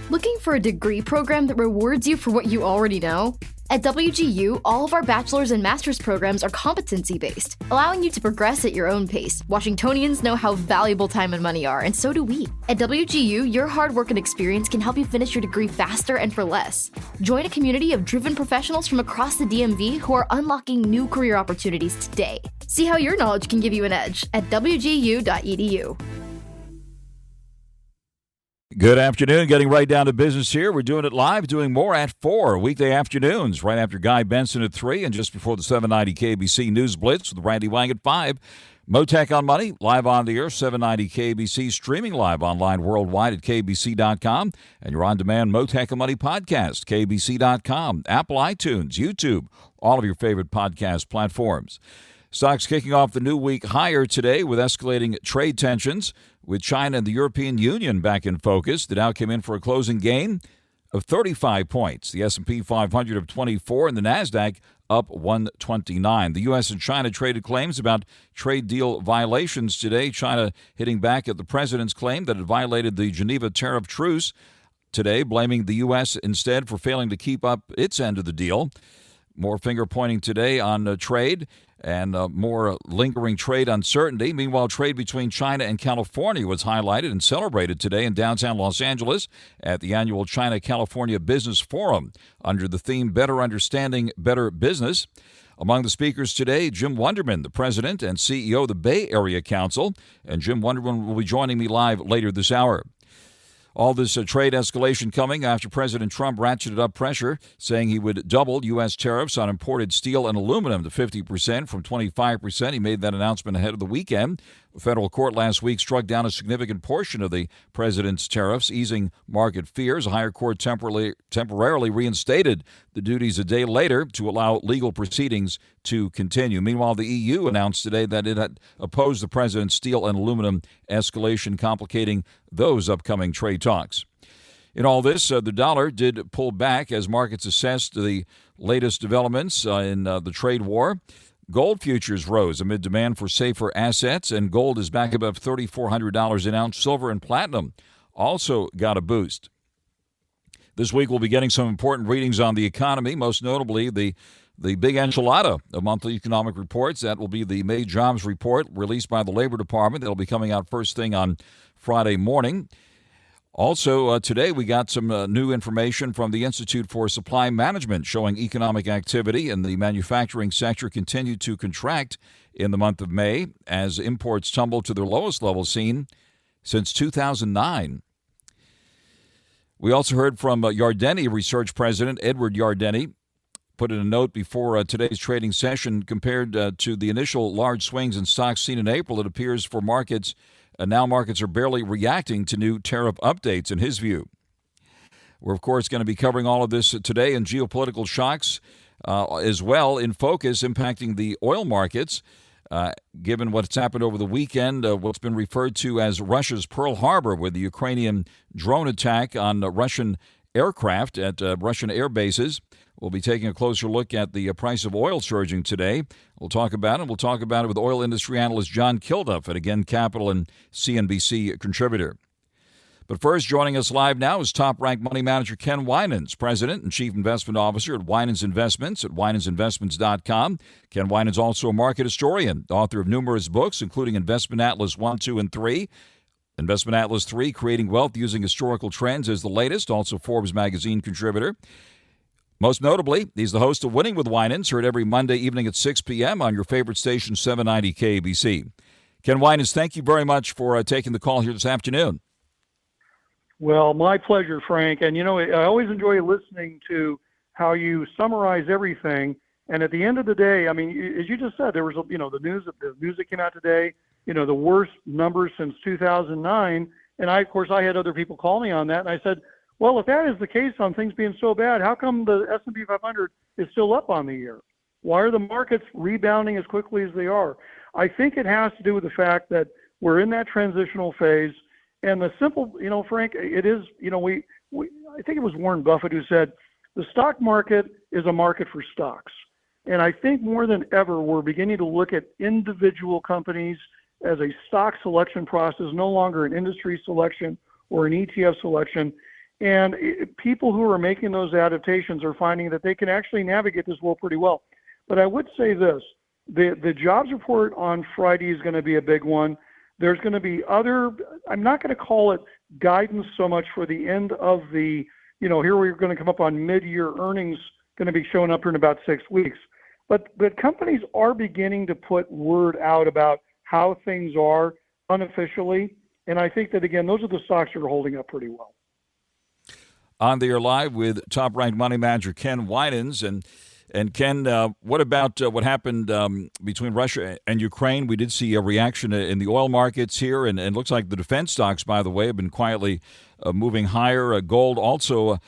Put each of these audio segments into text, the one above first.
Looking for a degree program that rewards you for what you already know? At WGU, all of our bachelor's and master's programs are competency-based, allowing you to progress at your own pace. Washingtonians know how valuable time and money are, and so do we. At WGU, your hard work and experience can help you finish your degree faster and for less. Join a community of driven professionals from across the DMV who are unlocking new career opportunities today. See how your knowledge can give you an edge at wgu.edu. Good afternoon. Getting right down to business here. We're doing it live, doing more at 4 weekday afternoons, right after Guy Benson at 3 and just before the 790 KBC News Blitz with Randy Wang at 5. Mottek On Money, live on the air, 790 KBC, streaming live online worldwide at kbc.com, and your on-demand Mottek On Money podcast, kbc.com, Apple iTunes, YouTube, all of your favorite podcast platforms. Stocks kicking off the new week higher today with escalating trade tensions, with China and the European Union back in focus. The Dow came in for a closing gain of 35 points. The S&P 500 of 24 and the NASDAQ up 129. The U.S. and China traded claims about trade deal violations today. China hitting back at the president's claim that it violated the Geneva tariff truce today, blaming the U.S. instead for failing to keep up its end of the deal. More finger-pointing today on trade and more lingering trade uncertainty. Meanwhile, trade between China and California was highlighted and celebrated today in downtown Los Angeles at the annual China-California Business Forum under the theme Better Understanding, Better Business. Among the speakers today, Jim Wunderman, the president and CEO of the Bay Area Council, and Jim Wunderman will be joining me live later this hour. All this trade escalation coming after President Trump ratcheted up pressure, saying he would double U.S. tariffs on imported steel and aluminum to 50% from 25%. He made that announcement ahead of the weekend. The federal court last week struck down a significant portion of the president's tariffs, easing market fears. A higher court temporarily reinstated the duties a day later to allow legal proceedings to continue. Meanwhile, the EU announced today that it had opposed the president's steel and aluminum escalation, complicating those upcoming trade talks. In all this, the dollar did pull back as markets assessed the latest developments in the trade war. Gold futures rose amid demand for safer assets, and gold is back above $3,400 an ounce. Silver and platinum also got a boost. This week we'll be getting some important readings on the economy, most notably the big enchilada of monthly economic reports. That will be the May jobs report released by the Labor Department. That'll be coming out first thing on Friday morning. Also, today we got some new information from the Institute for Supply Management showing economic activity in the manufacturing sector continued to contract in the month of May as imports tumbled to their lowest level seen since 2009. We also heard from Yardeni Research President Edward Yardeni, put in a note before today's trading session. Compared to the initial large swings in stocks seen in April, it appears for markets now markets are barely reacting to new tariff updates, in his view. We're, of course, going to be covering all of this today, and geopolitical shocks as well in focus, impacting the oil markets, given what's happened over the weekend, what's been referred to as Russia's Pearl Harbor with the Ukrainian drone attack on Russian aircraft at Russian air bases. We'll be taking a closer look at the price of oil surging today. We'll talk about it. We'll talk about it with oil industry analyst John KILDUFF, and again, Capital and CNBC contributor. But first, joining us live now is top-ranked money manager Ken Winans, president and chief investment officer at Winans Investments at winansinvestments.com. Ken Winans, also a market historian, author of numerous books, including Investment Atlas 1, 2, and 3. Investment Atlas 3, Creating Wealth Using Historical Trends, is the latest, also Forbes magazine contributor. Most notably, he's the host of Winning with Winans, heard every Monday evening at 6 p.m. on your favorite station, 790 KBC. Ken Winans, thank you very much for taking the call here this afternoon. Well, my pleasure, Frank. And, I always enjoy listening to how you summarize everything. And at the end of the day, I mean, as you just said, there was, the news that came out today, the worst numbers since 2009. And I had other people call me on that. And I said, well, if that is the case on things being so bad, how come the S&P 500 is still up on the year? Why are the markets rebounding as quickly as they are? I think it has to do with the fact that we're in that transitional phase. And the simple, Frank, it is, I think it was Warren Buffett who said, the stock market is a market for stocks. And I think more than ever, we're beginning to look at individual companies as a stock selection process, no longer an industry selection or an ETF selection. And people who are making those adaptations are finding that they can actually navigate this world pretty well. But I would say this, the jobs report on Friday is going to be a big one. There's going to be other, I'm not going to call it guidance so much for the end of the, here we're going to come up on mid-year earnings going to be showing up here in about 6 weeks. But companies are beginning to put word out about how things are unofficially. And I think that, again, those are the stocks that are holding up pretty well. On the air live with top-ranked money manager Ken Winans. And Ken, what about what happened between Russia and Ukraine? We did see a reaction in the oil markets here, and it looks like the defense stocks, by the way, have been quietly moving higher. Gold also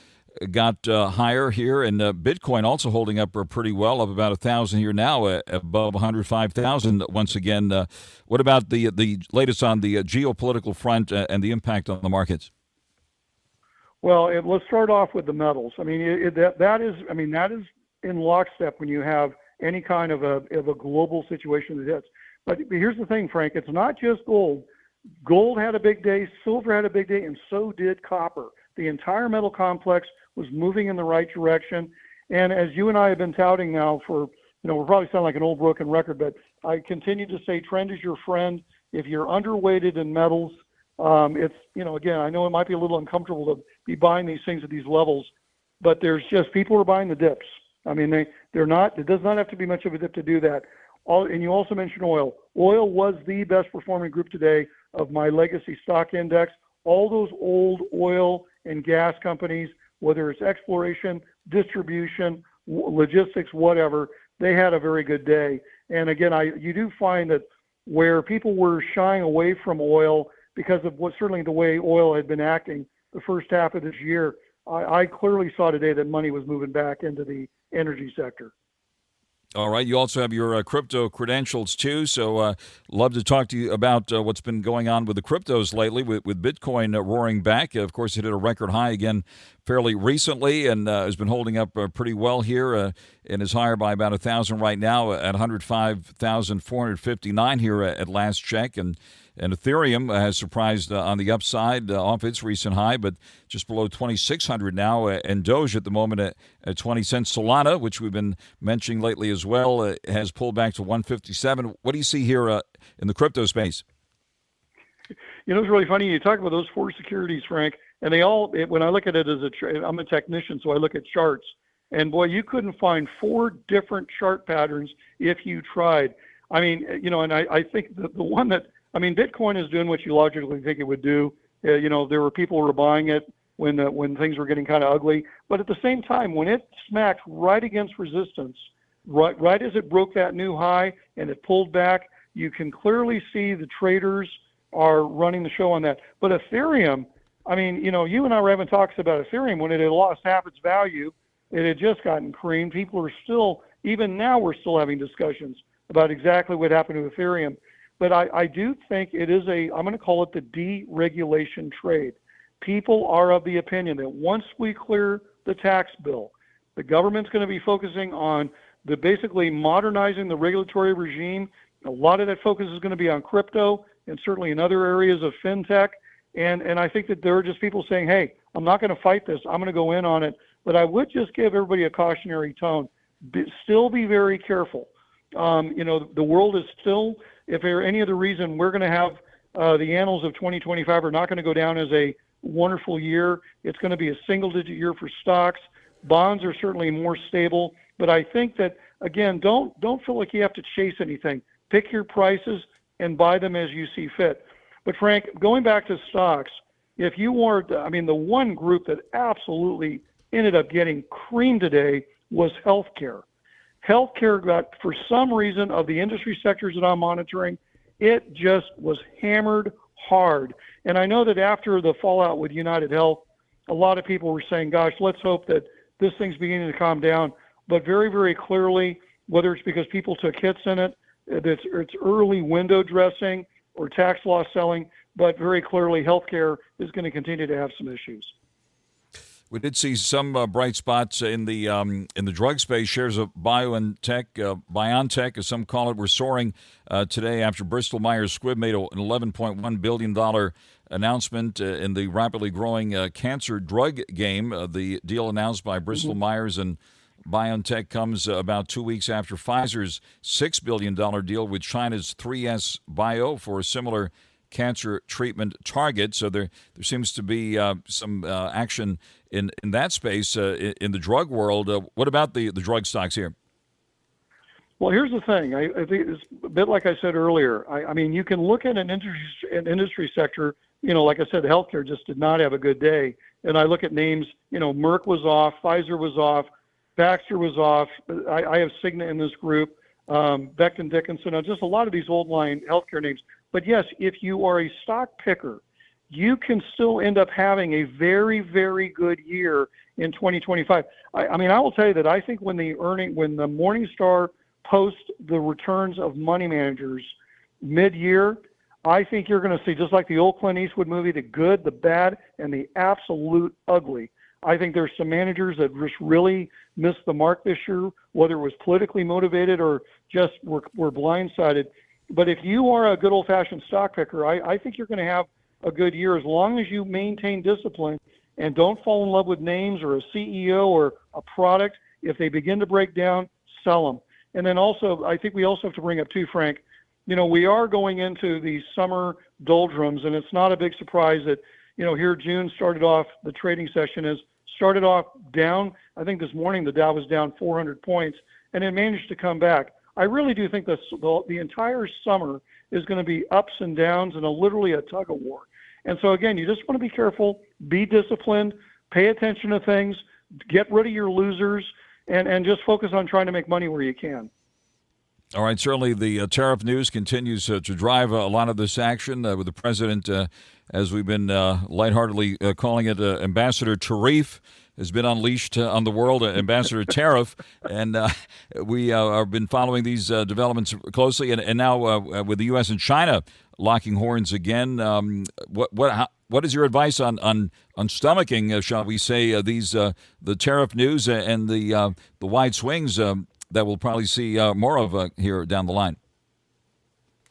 got higher here, and Bitcoin also holding up pretty well, up about 1,000 here now, above 105,000 once again. What about the latest on the geopolitical front and the impact on the markets? Well, let's start off with the metals. I mean, that is in lockstep when you have any kind of a global situation that hits. But here's the thing, Frank, it's not just gold. Gold had a big day, silver had a big day, and so did copper. The entire metal complex was moving in the right direction. And as you and I have been touting now for, we're probably sounding like an old broken record, but I continue to say trend is your friend. If you're underweighted in metals, it's, again, I know it might be a little uncomfortable to be buying these things at these levels, but there's just people who are buying the dips. I mean, they're not, it does not have to be much of a dip to do that. And you also mentioned oil. Oil was the best performing group today of my legacy stock index. All those old oil and gas companies, whether it's exploration, distribution, logistics, whatever, they had a very good day. And again, you do find that where people were shying away from oil because of certainly the way oil had been acting the first half of this year, I clearly saw today that money was moving back into the energy sector. All right. You also have your crypto credentials, too. So love to talk to you about what's been going on with the cryptos lately, with Bitcoin roaring back. Of course, it hit a record high again fairly recently and has been holding up pretty well here and is higher by about 1,000 right now at 105,459 here at last check. And Ethereum has surprised on the upside off its recent high, but just below 2,600 now. And Doge at the moment at 20 cents. Solana, which we've been mentioning lately as well, has pulled back to 157. What do you see here in the crypto space? It's really funny. You talk about those four securities, Frank, and when I look at it I'm a technician, so I look at charts. And boy, you couldn't find four different chart patterns if you tried. I mean, and I think the one that, Bitcoin is doing what you logically think it would do. There were people who were buying it when things were getting kind of ugly. But at the same time, when it smacked right against resistance, right as it broke that new high and it pulled back, you can clearly see the traders are running the show on that. But Ethereum, you and I were having talks about Ethereum when it had lost half its value. It had just gotten creamed. People are still, even now, we're still having discussions about exactly what happened to Ethereum. But I do think it is I'm going to call it the deregulation trade. People are of the opinion that once we clear the tax bill, the government's going to be focusing on basically modernizing the regulatory regime. A lot of that focus is going to be on crypto and certainly in other areas of fintech. And I think that there are just people saying, hey, I'm not going to fight this. I'm going to go in on it. But I would just give everybody a cautionary tone. Still be very careful. The world is still, if for any other reason, we're going to have the annals of 2025 are not going to go down as a wonderful year. It's going to be a single-digit year for stocks. Bonds are certainly more stable. But I think that, again, don't feel like you have to chase anything. Pick your prices and buy them as you see fit. But, Frank, going back to stocks, if you were, the one group that absolutely ended up getting creamed today was healthcare. Healthcare got, for some reason, of the industry sectors that I'm monitoring, it just was hammered hard. And I know that after the fallout with United Health, a lot of people were saying, gosh, let's hope that this thing's beginning to calm down. But very, very clearly, whether it's because people took hits in it, it's early window dressing or tax loss selling, but very clearly healthcare is going to continue to have some issues. We did see some bright spots in the drug space. Shares of BioNTech, as some call it, were soaring today after Bristol Myers Squibb made an $11.1 billion announcement in the rapidly growing cancer drug game. The deal announced by Bristol Myers and BioNTech comes about 2 weeks after Pfizer's $6 billion deal with China's 3S Bio for a similar cancer treatment target. So there seems to be some action in that space in the drug world. What about the drug stocks here? Well, here's the thing. I think it's a bit like I said earlier. I mean, you can look at an industry sector, like I said, healthcare just did not have a good day. And I look at names, Merck was off, Pfizer was off, Baxter was off. I have Cigna in this group, Becton Dickinson, just a lot of these old line healthcare names. But yes, if you are a stock picker, you can still end up having a very, very good year in 2025. I mean, I will tell you that I think when the Morningstar posts the returns of money managers mid-year, I think you're going to see, just like the old Clint Eastwood movie, the good, the bad, and the absolute ugly. I think there's some managers that just really missed the mark this year, whether it was politically motivated or just were blindsided. But if you are a good old-fashioned stock picker, I think you're going to have a good year as long as you maintain discipline and don't fall in love with names or a CEO or a product. If they begin to break down, sell them. And then also, I think we also have to bring up too, Frank, we are going into the summer doldrums, and it's not a big surprise that, here June started off, the trading session started off down. I think this morning the Dow was down 400 points, and it managed to come back. I really do think the entire summer is going to be ups and downs and literally a tug of war. And so, again, you just want to be careful, be disciplined, pay attention to things, get rid of your losers, and just focus on trying to make money where you can. All right. Certainly the tariff news continues to drive a lot of this action with the president, as we've been lightheartedly calling it, Ambassador Tariff has been unleashed on the world, Ambassador Tariff, and we have been following these developments closely. And now with the U.S. and China locking horns again, what is your advice on stomaching, shall we say, these the tariff news and the wide swings that we'll probably see more of here down the line?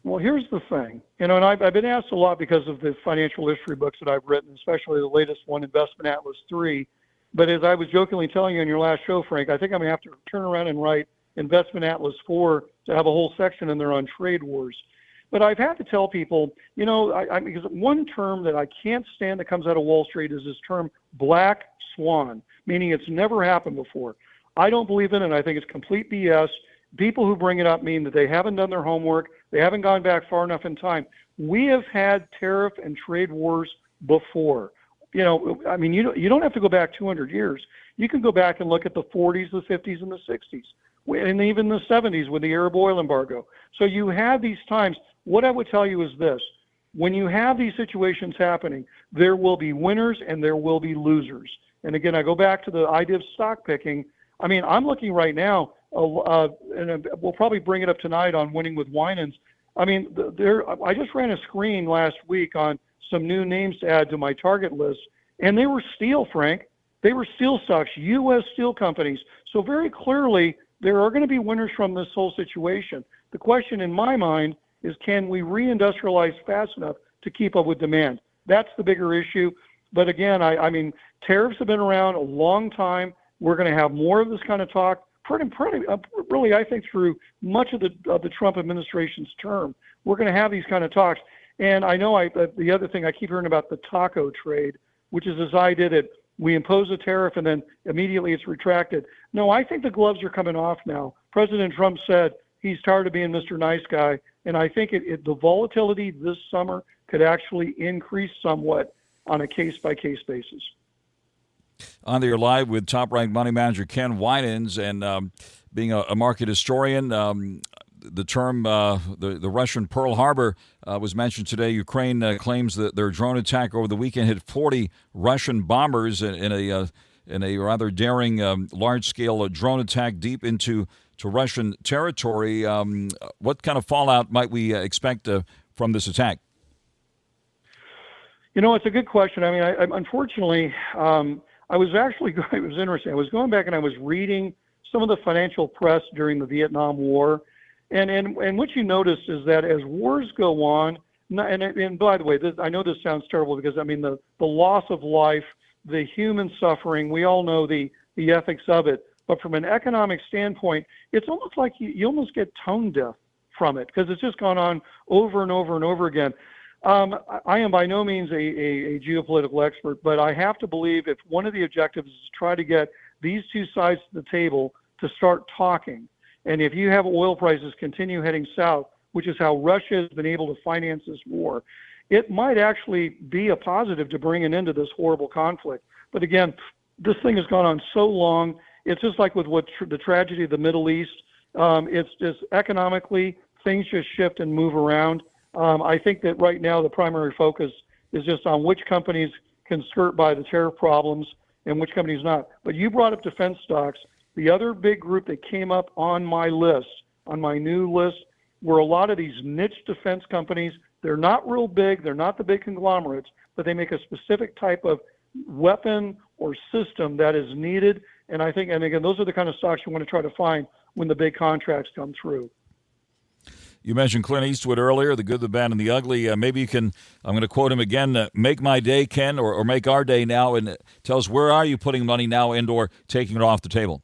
Well, here's the thing, and I've been asked a lot because of the financial history books that I've written, especially the latest one, Investment Atlas 3. But as I was jokingly telling you in your last show, Frank, I think I'm going to have to turn around and write Investment Atlas 4 to have a whole section in there on trade wars. But I've had to tell people, because one term that I can't stand that comes out of Wall Street is this term black swan, meaning it's never happened before. I don't believe in it, and I think it's complete BS. People who bring it up mean that they haven't done their homework. They haven't gone back far enough in time. We have had tariff and trade wars before. You don't have to go back 200 years. You can go back and look at the 40s, the 50s, and the 60s, and even the 70s with the Arab oil embargo. So you have these times. What I would tell you is this. When you have these situations happening, there will be winners and there will be losers. And again, I go back to the idea of stock picking. I mean, I'm looking right now, and we'll probably bring it up tonight on Winning with WINANS. I mean, I just ran a screen last week on some new names to add to my target list, and they were steel, Frank. They were steel stocks, U.S. steel companies. So very clearly, there are going to be winners from this whole situation. The question in my mind is, can we reindustrialize fast enough to keep up with demand? That's the bigger issue. But again, I mean, tariffs have been around a long time. We're going to have more of this kind of talk, really, I think, through much of the Trump administration's term. We're going to have these kind of talks. And I know the other thing I keep hearing about the taco trade, which is as I did it, we impose a tariff and then immediately it's retracted. No, I think the gloves are coming off now. President Trump said he's tired of being Mr. Nice Guy, and I think the volatility this summer could actually increase somewhat on a case-by-case basis. On there live with top-ranked money manager Ken Winans, and being a market historian, the term the Russian Pearl Harbor was mentioned today. Ukraine claims that their drone attack over the weekend hit 40 Russian bombers in a rather daring large-scale drone attack deep into Russian territory. What kind of fallout might we expect from this attack? It's a good question. I mean, unfortunately, I was actually, it was interesting. I was going back and I was reading some of the financial press during the Vietnam War. And what you notice is that as wars go on, and by the way, I know this sounds terrible because, I mean, the loss of life, the human suffering, we all know the ethics of it. But from an economic standpoint, it's almost like you almost get tone deaf from it because it's just gone on over and over and over again. I am by no means a geopolitical expert, but I have to believe if one of the objectives is to try to get these two sides to the table to start talking, and if you have oil prices continue heading south, which is how Russia has been able to finance this war, it might actually be a positive to bring an end to this horrible conflict. But again, this thing has gone on so long. It's just like with the tragedy of the Middle East. It's just economically, things just shift and move around. I think that right now the primary focus is just on which companies can skirt by the tariff problems and which companies not. But you brought up defense stocks. The other big group that came up on my list, on my new list, were a lot of these niche defense companies. They're not real big. They're not the big conglomerates, but they make a specific type of weapon or system that is needed. And I think, and again, those are the kind of stocks you want to try to find when the big contracts come through. You mentioned Clint Eastwood earlier, the good, the bad, and the ugly. Maybe you can, I'm going to quote him again, make my day, Ken, or make our day now, and tell us, where are you putting money now and or taking it off the table?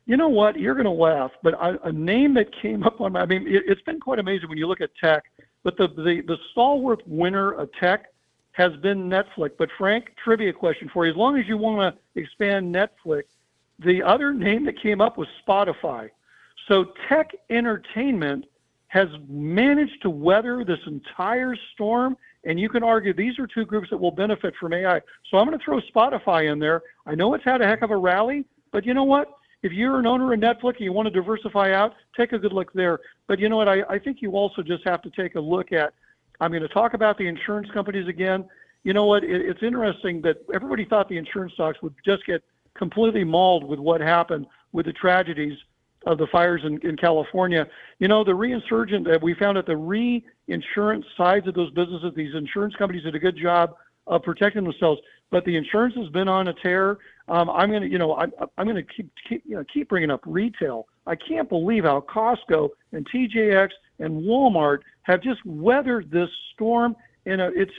You know what? You're going to laugh, but a name that came up on my, I mean, it's been quite amazing when you look at tech, but the stalwart winner of tech has been Netflix. But Frank, trivia question for you. As long as you want to expand Netflix, the other name that came up was Spotify. So tech entertainment has managed to weather this entire storm, and you can argue these are two groups that will benefit from AI. So I'm going to throw Spotify in there. I know it's had a heck of a rally, but you know what? If you're an owner of Netflix and you want to diversify out, take a good look there. But you know what? I think you also just have to take a look at, I'm going to talk about the insurance companies again. You know what? It's interesting that everybody thought the insurance stocks would just get completely mauled with what happened with the tragedies of the fires in California. You know, the reinsurgent that we found at the reinsurance sides of those businesses, these insurance companies did a good job of protecting themselves, but the insurance has been on a tear. I'm going to keep bringing up retail. I can't believe how Costco and TJX and Walmart have just weathered this storm. And it's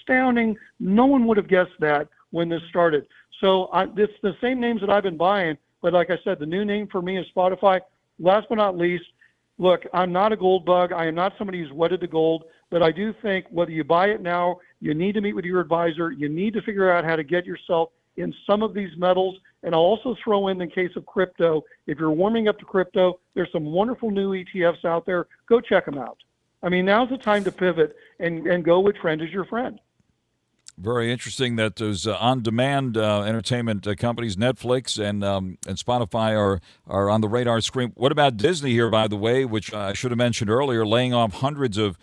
astounding. No one would have guessed that when this started. So it's the same names that I've been buying. But like I said, the new name for me is Spotify. Last but not least, look, I'm not a gold bug. I am not somebody who's wedded to gold. But I do think whether you buy it now, you need to meet with your advisor. You need to figure out how to get yourself in some of these metals. And I'll also throw in the case of crypto. If you're warming up to crypto, there's some wonderful new ETFs out there. Go check them out. I mean, now's the time to pivot and go with trend as your friend. Very interesting that those on-demand entertainment companies, Netflix and Spotify, are on the radar screen. What about Disney here, by the way, which I should have mentioned earlier, laying off hundreds of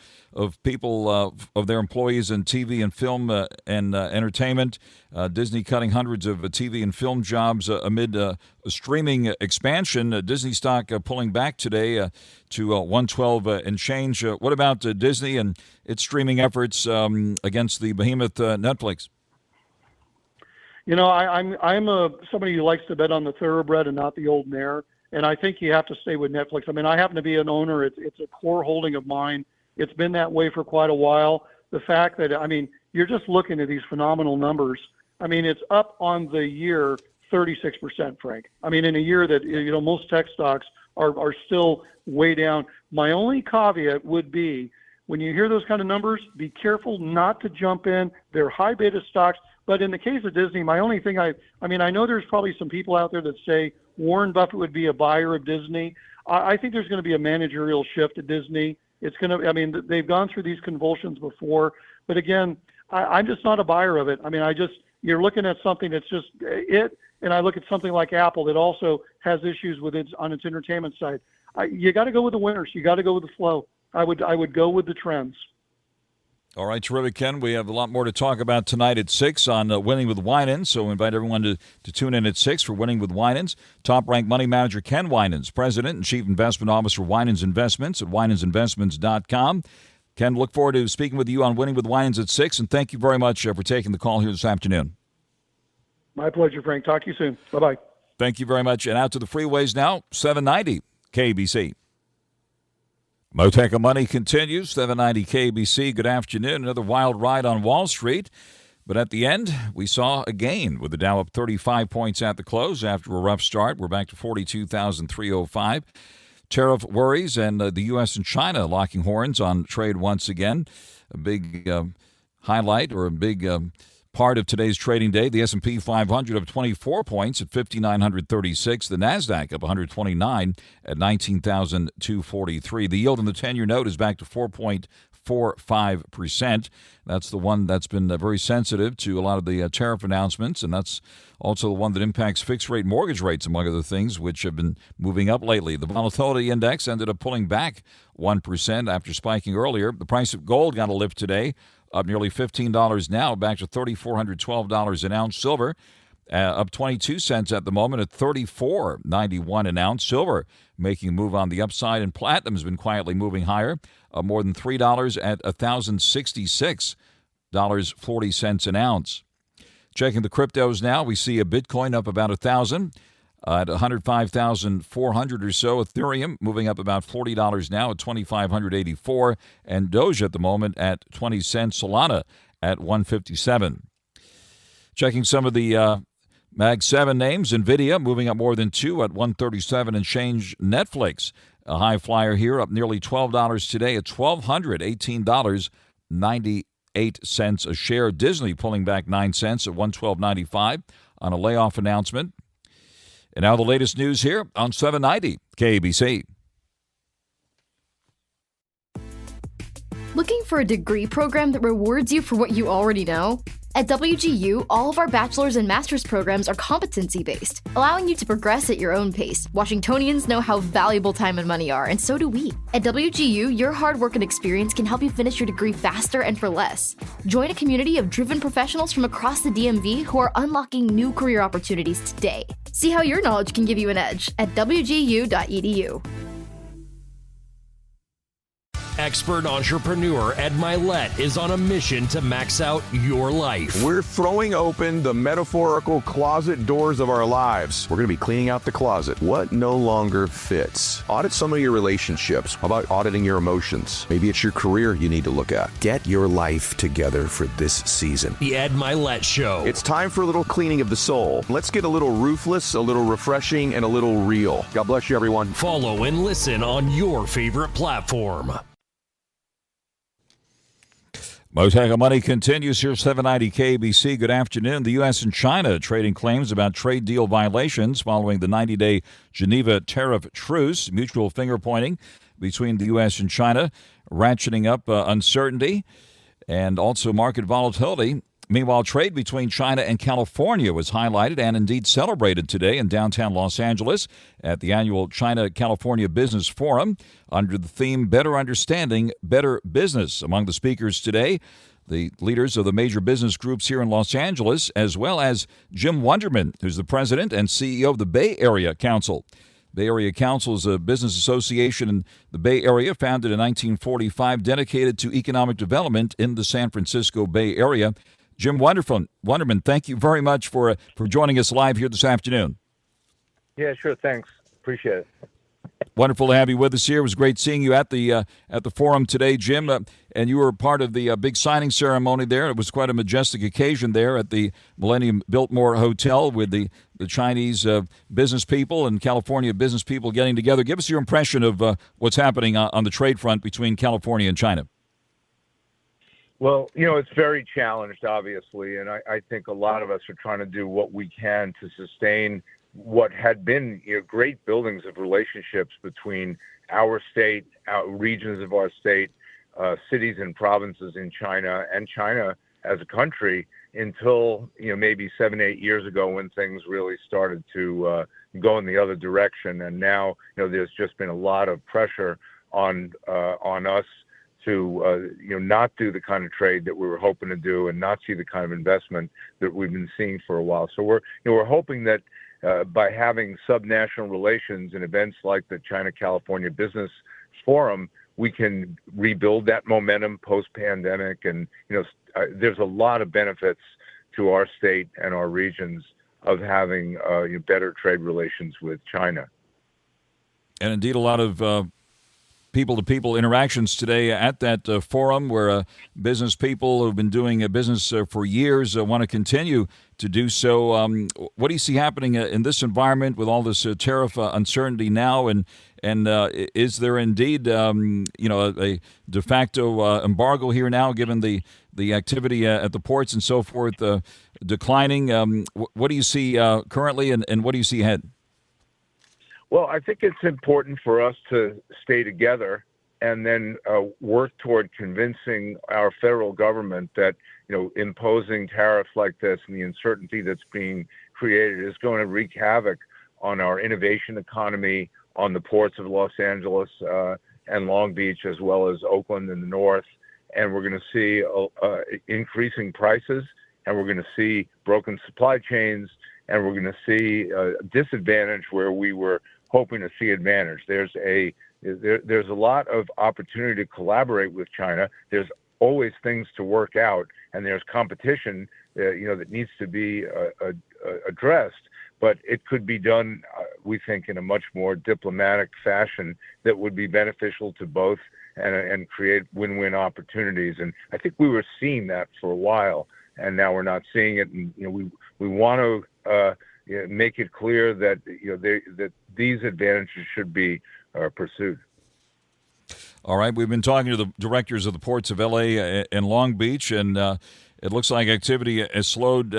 people, of their employees in TV and film and entertainment. Disney cutting hundreds of TV and film jobs amid a streaming expansion. Disney stock pulling back today to 112 and change. What about Disney and its streaming efforts against the behemoth Netflix? You know, I'm somebody who likes to bet on the thoroughbred and not the old mare, and I think you have to stay with Netflix. I mean, I happen to be an owner. It's a core holding of mine. It's been that way for quite a while. The fact that, I mean, you're just looking at these phenomenal numbers. I mean, it's up on the year 36%, Frank. I mean, in a year that, you know, most tech stocks are still way down. My only caveat would be, when you hear those kind of numbers, be careful not to jump in. They're high beta stocks. But in the case of Disney, my only thing I know there's probably some people out there that say Warren Buffett would be a buyer of Disney. I think there's going to be a managerial shift at Disney. It's going to, I mean, they've gone through these convulsions before. But again, I'm just not a buyer of it. I mean, you're looking at something that's just it. And I look at something like Apple that also has issues with on its entertainment side. You got to go with the winners. You got to go with the flow. I would go with the trends. All right, terrific, Ken. We have a lot more to talk about tonight at 6 on Winning with Winans, so we invite everyone to tune in at 6 for Winning with Winans. Top-ranked money manager Ken Winans, President and Chief Investment Officer Winans Investments at winansinvestments.com. Ken, look forward to speaking with you on Winning with Winans at 6, and thank you very much for taking the call here this afternoon. My pleasure, Frank. Talk to you soon. Bye-bye. Thank you very much. And out to the freeways now, 790 KBC. Mottek On Money continues, 790 KBC. Good afternoon. Another wild ride on Wall Street. But at the end, we saw a gain with the Dow up 35 points at the close after a rough start. We're back to 42,305. Tariff worries and the U.S. and China locking horns on trade once again. A big highlight or a big part of today's trading day. The S&P 500 up 24 points at 5,936. The NASDAQ up 129 at 19,243. The yield on the 10-year note is back to 4.45%. That's the one that's been very sensitive to a lot of the tariff announcements, and that's also the one that impacts fixed-rate mortgage rates, among other things, which have been moving up lately. The volatility index ended up pulling back 1% after spiking earlier. The price of gold got a lift today, up nearly $15 now, back to $3,412 an ounce. Silver up 22 cents at the moment at $34.91 an ounce. Silver making a move on the upside, and platinum has been quietly moving higher, more than $3 at $1,066.40 an ounce. Checking the cryptos now, we see a Bitcoin up about 1,000 at 105,400 or so. Ethereum moving up about $40 now at 2,584, and Doge at the moment at 20 cents. Solana at 157. Checking some of the Mag 7 names, NVIDIA moving up more than 2 at 137 and change. Netflix, a high flyer here, up nearly $12 today at $1,218.98 a share. Disney pulling back 9 cents at $112.95 on a layoff announcement. And now the latest news here on 790 KBC. Looking for a degree program that rewards you for what you already know? At WGU, all of our bachelor's and master's programs are competency-based, allowing you to progress at your own pace. Washingtonians know how valuable time and money are, and so do we. At WGU, your hard work and experience can help you finish your degree faster and for less. Join a community of driven professionals from across the DMV who are unlocking new career opportunities today. See how your knowledge can give you an edge at wgu.edu. Expert entrepreneur Ed Milet is on a mission to max out your life. We're throwing open the metaphorical closet doors of our lives. We're going to be cleaning out the closet. What no longer fits? Audit some of your relationships. How about auditing your emotions? Maybe it's your career you need to look at. Get your life together for this season. The Ed Milet Show. It's time for a little cleaning of the soul. Let's get a little ruthless, a little refreshing, and a little real. God bless you, everyone. Follow and listen on your favorite platform. Mottek On Money continues here, 790 KBC. Good afternoon. The U.S. and China trading claims about trade deal violations following the 90-day Geneva tariff truce. Mutual finger-pointing between the U.S. and China, ratcheting up uncertainty and also market volatility. Meanwhile, trade between China and California was highlighted and indeed celebrated today in downtown Los Angeles at the annual China-California Business Forum under the theme Better Understanding, Better Business. Among the speakers today, the leaders of the major business groups here in Los Angeles, as well as Jim Wunderman, who's the president and CEO of the Bay Area Council. Bay Area Council is a business association in the Bay Area founded in 1945, dedicated to economic development in the San Francisco Bay Area. Jim Wunderman, thank you very much for joining us live here this afternoon. Yeah, sure. Thanks. Appreciate it. Wonderful to have you with us here. It was great seeing you at the forum today, Jim. And you were part of the big signing ceremony there. It was quite a majestic occasion there at the Millennium Biltmore Hotel with the Chinese business people and California business people getting together. Give us your impression of what's happening on the trade front between California and China. Well, it's very challenged, obviously, and I think a lot of us are trying to do what we can to sustain what had been great buildings of relationships between our state, regions of our state, cities and provinces in China, and China as a country until maybe 7-8 years ago when things really started to go in the other direction. And now there's just been a lot of pressure on us to not do the kind of trade that we were hoping to do and not see the kind of investment that we've been seeing for a while. So we're hoping that by having subnational relations and events like the China-California Business Forum, we can rebuild that momentum post-pandemic. And there's a lot of benefits to our state and our regions of having better trade relations with China. And indeed, a lot of people-to-people interactions today at that forum where business people who've been doing business for years want to continue to do so. What do you see happening in this environment with all this tariff uncertainty now? And is there indeed, a de facto embargo here now, given the activity at the ports and so forth declining? What do you see currently, and what do you see ahead? Well, I think it's important for us to stay together and then work toward convincing our federal government that, imposing tariffs like this and the uncertainty that's being created is going to wreak havoc on our innovation economy, on the ports of Los Angeles and Long Beach, as well as Oakland in the north. And we're going to see increasing prices, and we're going to see broken supply chains, and we're going to see a disadvantage where we were hoping to see advantage. There's a lot of opportunity to collaborate with China. There's always things to work out, and there's competition, that needs to be addressed. But it could be done, we think, in a much more diplomatic fashion that would be beneficial to both and create win-win opportunities. And I think we were seeing that for a while, and now we're not seeing it. And we want to make it clear that that these advantages should be pursued. All right, we've been talking to the directors of the ports of L.A. and Long Beach, and it looks like activity has slowed,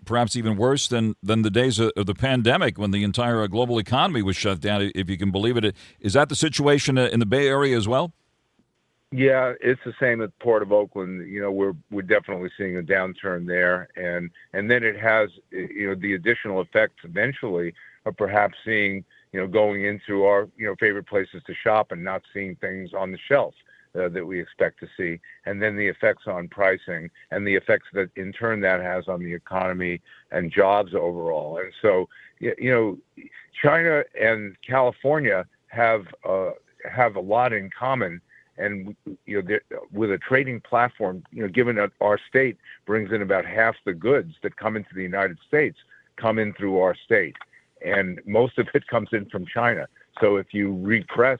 perhaps even worse than the days of the pandemic when the entire global economy was shut down, if you can believe it. Is that the situation in the Bay Area as well? Yeah, it's the same at the Port of Oakland. We're definitely seeing a downturn there, and then it has the additional effects eventually of perhaps seeing going into our favorite places to shop and not seeing things on the shelf that we expect to see, and then the effects on pricing and the effects that in turn that has on the economy and jobs overall. And so China and California have a lot in common. And with a trading platform, given that our state brings in about half the goods that come into the United States, come in through our state, and most of it comes in from China. So if you repress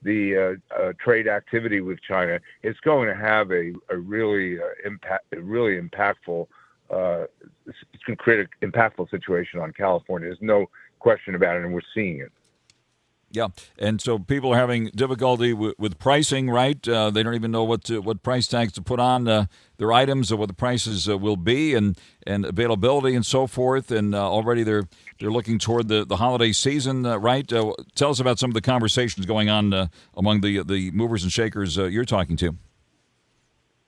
the trade activity with China, it's going to have a really impactful. It's going to create an impactful situation on California. There's no question about it, and we're seeing it. Yeah, and so people are having difficulty with pricing, right? They don't even know what price tags to put on their items or what the prices will be, and availability and so forth. And already they're looking toward the holiday season, right? Tell us about some of the conversations going on among the movers and shakers you're talking to.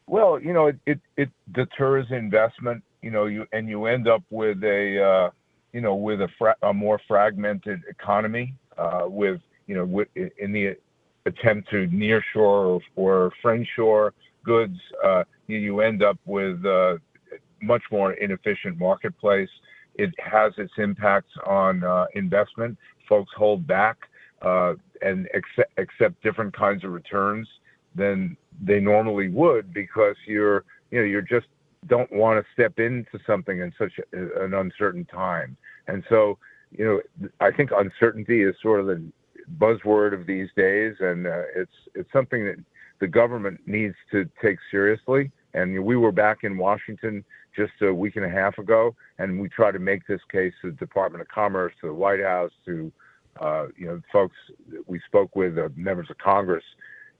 Well, it deters investment. You end up with a more fragmented economy. In the attempt to nearshore or friendshore goods, you end up with a much more inefficient marketplace. It has its impacts on investment. Folks hold back and accept different kinds of returns than they normally would because you're just don't want to step into something in such an uncertain time. And so I think uncertainty is sort of the buzzword of these days, and it's something that the government needs to take seriously. And we were back in Washington just a week and a half ago, and we tried to make this case to the Department of Commerce, to the White House, to folks that we spoke with, members of Congress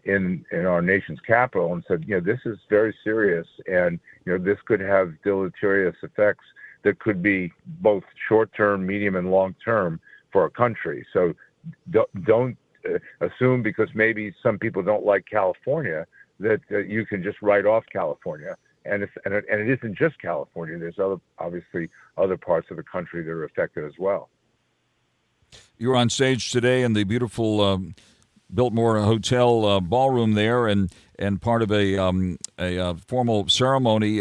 in our nation's capital, and said, this is very serious, and this could have deleterious effects that could be both short-term, medium, and long-term for our country. So don't assume because maybe some people don't like California that you can just write off California. And it isn't just California. There's obviously other parts of the country that are affected as well. You were on stage today in the beautiful Biltmore Hotel ballroom there, and part of a formal ceremony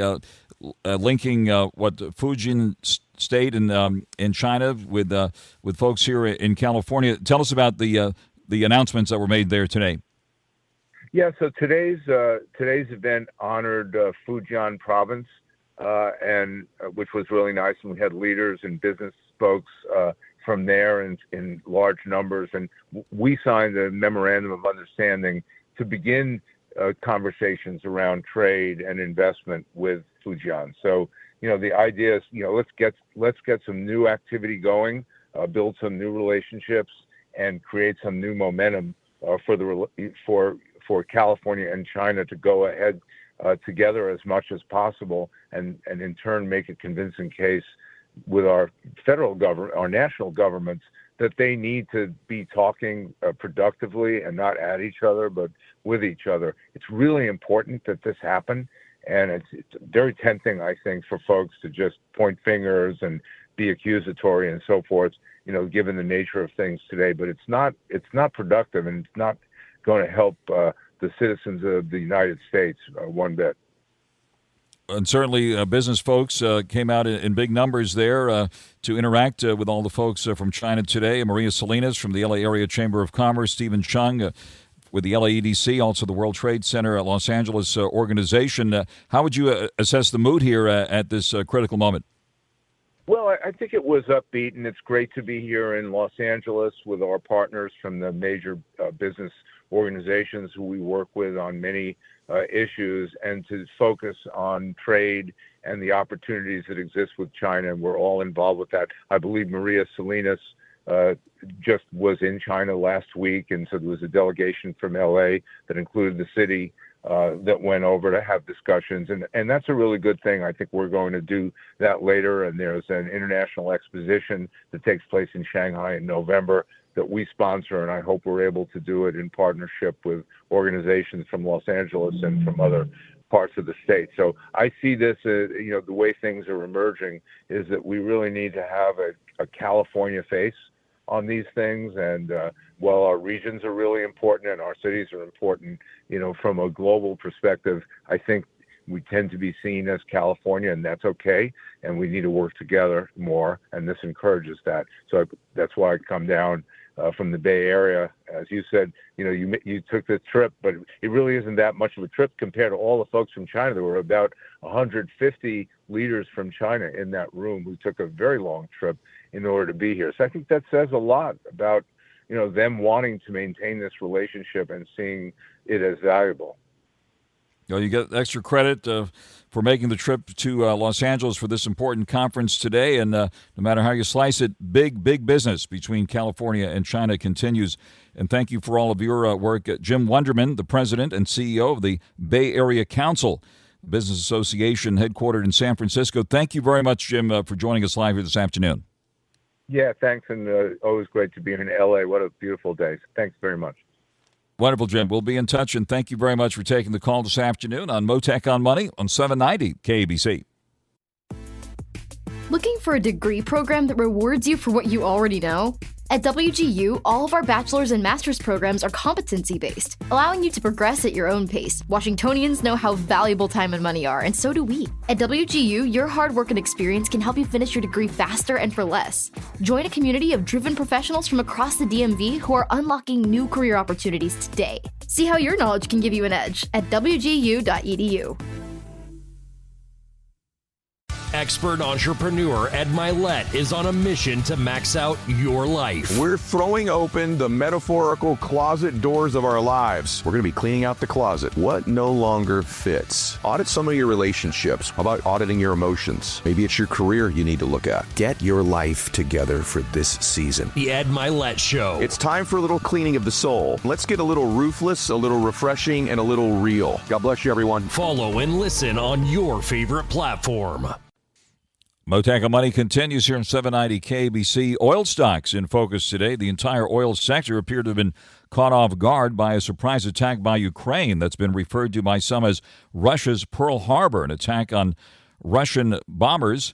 linking what Fujian State in China with folks here in California. Tell us about the announcements that were made there today. Yeah, so today's event honored Fujian Province, and which was really nice. And we had leaders and business folks from there in large numbers. And we signed a memorandum of understanding to begin conversations around trade and investment with Fujian. So, the idea is, let's get some new activity going, build some new relationships, and create some new momentum for California and China to go ahead together as much as possible, and in turn make a convincing case with our federal government, our national governments, that they need to be talking productively and not at each other, but with each other. It's really important that this happen, and it's very tempting, I think, for folks to just point fingers and be accusatory and so forth, given the nature of things today. But it's not productive, and it's not going to help the citizens of the United States one bit. And certainly business folks came out in big numbers there to interact with all the folks from China today. Maria Salinas from the LA Area Chamber of Commerce, Stephen Chung with the LAEDC, also the World Trade Center Los Angeles organization. How would you assess the mood here at this critical moment? Well, I think it was upbeat, and it's great to be here in Los Angeles with our partners from the major business organizations who we work with on many issues, and to focus on trade and the opportunities that exist with China. And we're all involved with that. I believe Maria Salinas just was in China last week, and so there was a delegation from LA that included the city that went over to have discussions, and that's a really good thing. I think we're going to do that later, and there's an international exposition that takes place in Shanghai in November that we sponsor, and I hope we're able to do it in partnership with organizations from Los Angeles and from other parts of the state. So I see this, the way things are emerging is that we really need to have a California face on these things. And while our regions are really important and our cities are important, from a global perspective, I think we tend to be seen as California, and that's okay. And we need to work together more, and this encourages that. So that's why I come down from the Bay Area. As you said, you took this trip, but it really isn't that much of a trip compared to all the folks from China. There were about 150 leaders from China in that room who took a very long trip in order to be here. So I think that says a lot about, them wanting to maintain this relationship and seeing it as valuable. You get extra credit for making the trip to Los Angeles for this important conference today. And no matter how you slice it, big business between California and China continues. And thank you for all of your work. Jim Wunderman, the president and CEO of the Bay Area Council Business Association, headquartered in San Francisco. Thank you very much, Jim, for joining us live here this afternoon. Yeah, thanks. And always great to be in LA. What a beautiful day. Thanks very much. Wonderful, Jim. We'll be in touch, and thank you very much for taking the call this afternoon on Mottek On Money on 790 KBC. Looking for a degree program that rewards you for what you already know? At WGU, all of our bachelor's and master's programs are competency-based, allowing you to progress at your own pace. Washingtonians know how valuable time and money are, and so do we. At WGU, your hard work and experience can help you finish your degree faster and for less. Join a community of driven professionals from across the DMV who are unlocking new career opportunities today. See how your knowledge can give you an edge at wgu.edu. Expert entrepreneur Ed Milet is on a mission to max out your life. We're throwing open the metaphorical closet doors of our lives. We're going to be cleaning out the closet. What no longer fits? Audit some of your relationships. How about auditing your emotions? Maybe it's your career you need to look at. Get your life together for this season. The Ed Milet Show. It's time for a little cleaning of the soul. Let's get a little ruthless, a little refreshing, and a little real. God bless you, everyone. Follow and listen on your favorite platform. Mottek On Money continues here on 790 KBC. Oil stocks in focus today. The entire oil sector appeared to have been caught off guard by a surprise attack by Ukraine that's been referred to by some as Russia's Pearl Harbor, an attack on Russian bombers.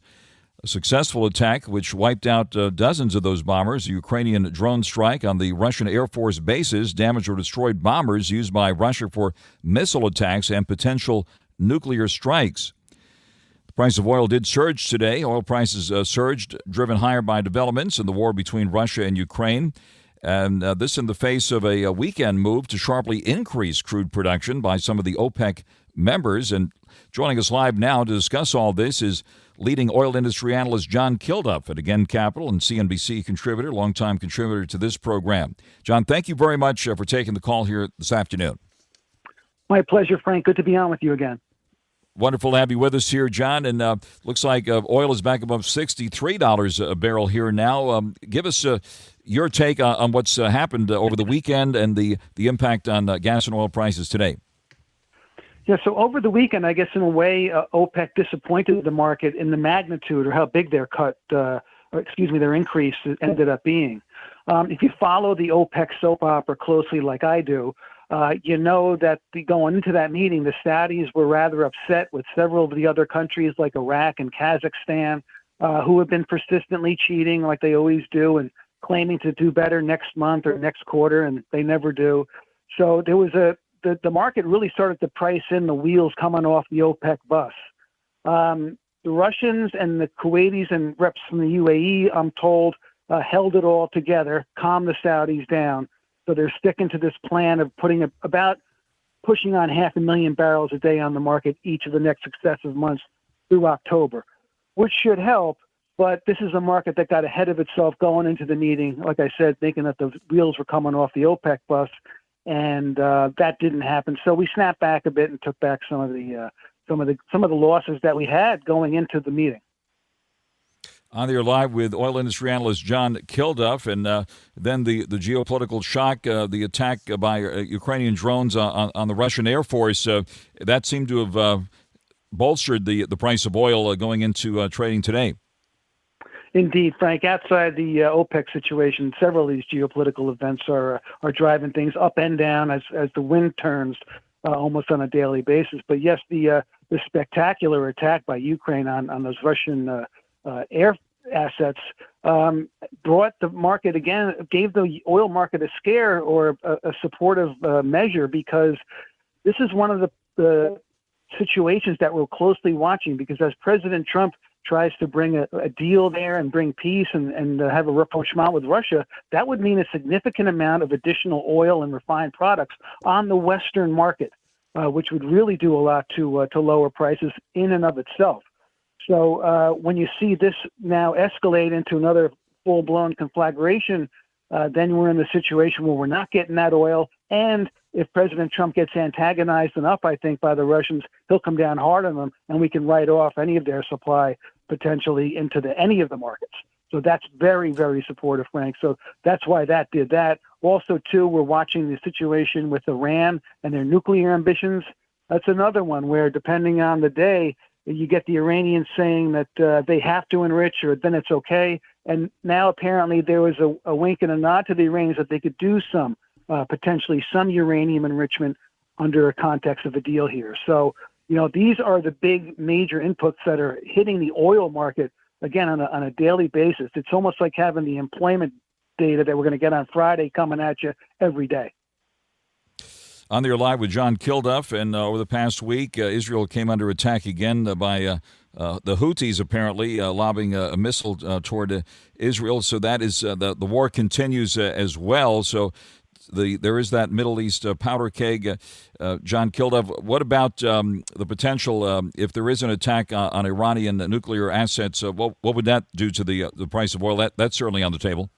A successful attack which wiped out dozens of those bombers. A Ukrainian drone strike on the Russian Air Force bases damaged or destroyed bombers used by Russia for missile attacks and potential nuclear strikes. The price of oil did surge today. Oil prices surged, driven higher by developments in the war between Russia and Ukraine. And this in the face of a weekend move to sharply increase crude production by some of the OPEC members. And joining us live now to discuss all this is leading oil industry analyst John Kilduff at Again Capital and CNBC contributor, longtime contributor to this program. John, thank you very much for taking the call here this afternoon. My pleasure, Frank. Good to be on with you again. Wonderful to have you with us here, John. And looks like oil is back above $63 a barrel here now. Give us your take on what's happened over the weekend and the impact on gas and oil prices today. Yeah, so over the weekend, I guess in a way, OPEC disappointed the market in the magnitude or how big their their increase ended up being. If you follow the OPEC soap opera closely like I do, you know that going into that meeting, the Saudis were rather upset with several of the other countries like Iraq and Kazakhstan, who have been persistently cheating like they always do and claiming to do better next month or next quarter, and they never do. So there was the market really started to price in the wheels coming off the OPEC bus. The Russians and the Kuwaitis and reps from the UAE, I'm told, held it all together, calmed the Saudis down. So they're sticking to this plan of pushing on 500,000 barrels a day on the market each of the next successive months through October, which should help. But this is a market that got ahead of itself going into the meeting, like I said, thinking that the wheels were coming off the OPEC bus, and that didn't happen. So we snapped back a bit and took back some of the losses that we had going into the meeting. On there live with oil industry analyst John Kilduff, and then the geopolitical shock, the attack by Ukrainian drones on the Russian Air Force, that seemed to have bolstered the price of oil going into trading today. Indeed, Frank. Outside the OPEC situation, several of these geopolitical events are driving things up and down as the wind turns almost on a daily basis. But yes, the spectacular attack by Ukraine on those Russian air assets brought the market again, gave the oil market a scare or a supportive measure, because this is one of the situations that we're closely watching, because as President Trump tries to bring a deal there and bring peace and have a rapprochement with Russia, that would mean a significant amount of additional oil and refined products on the Western market, which would really do a lot to lower prices in and of itself. So when you see this now escalate into another full-blown conflagration, then we're in the situation where we're not getting that oil. And if President Trump gets antagonized enough, I think, by the Russians, he'll come down hard on them, and we can write off any of their supply potentially into any of the markets. So that's very, very supportive, Frank. So that's why that did that. Also, too, we're watching the situation with Iran and their nuclear ambitions. That's another one where, depending on the day, you get the Iranians saying that they have to enrich, or then it's okay. And now apparently there was a wink and a nod to the Iranians that they could do potentially some uranium enrichment under a context of a deal here. So, these are the big major inputs that are hitting the oil market, again, on a daily basis. It's almost like having the employment data that we're going to get on Friday coming at you every day. On there live with John Kilduff, and over the past week, Israel came under attack again by the Houthis, apparently lobbing a missile toward Israel. So that is the war continues as well. So there is that Middle East powder keg. John Kilduff, what about the potential if there is an attack on Iranian nuclear assets? What would that do to the price of oil? That's certainly on the table.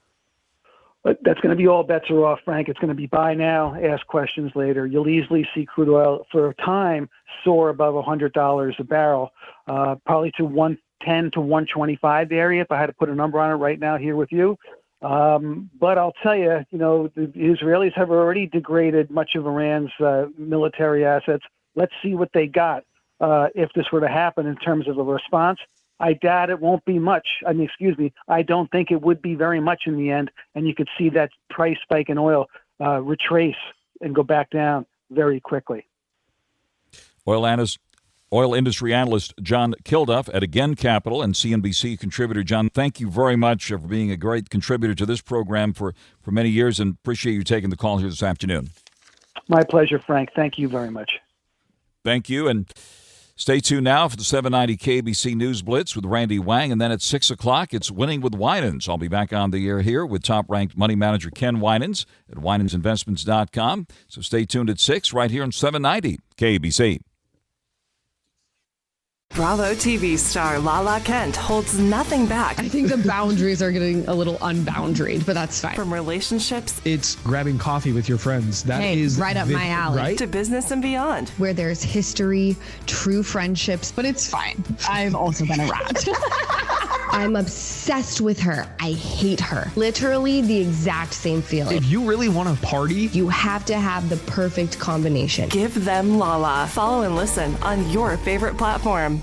But that's going to be all bets are off, Frank. It's going to be buy now, ask questions later. You'll easily see crude oil for a time soar above $100 a barrel, probably to 110 to 125 area, if I had to put a number on it right now here with you. But I'll tell you, the Israelis have already degraded much of Iran's military assets. Let's see what they got if this were to happen in terms of a response. I doubt it won't be much. I don't think it would be very much in the end. And you could see that price spike in oil retrace and go back down very quickly. Oil industry analyst John Kilduff at Again Capital and CNBC contributor. John, thank you very much for being a great contributor to this program for many years, and appreciate you taking the call here this afternoon. My pleasure, Frank. Thank you very much. Thank you. And stay tuned now for the 790 KBC News Blitz with Randy Wang. And then at 6 o'clock, it's Winning with WINANS. I'll be back on the air here with top-ranked money manager Ken Winans at WinandsInvestments.com. So stay tuned at 6 right here on 790 KBC. Bravo TV star Lala Kent holds nothing back. I think the boundaries are getting a little unboundaried, but that's fine. From relationships, it's grabbing coffee with your friends. That is right up my alley. Right? To business and beyond. Where there's history, true friendships, but it's fine. I've also been a rat. I'm obsessed with her. I hate her. Literally the exact same feeling. If you really want to party, you have to have the perfect combination. Give them Lala. Follow and listen on your favorite platform.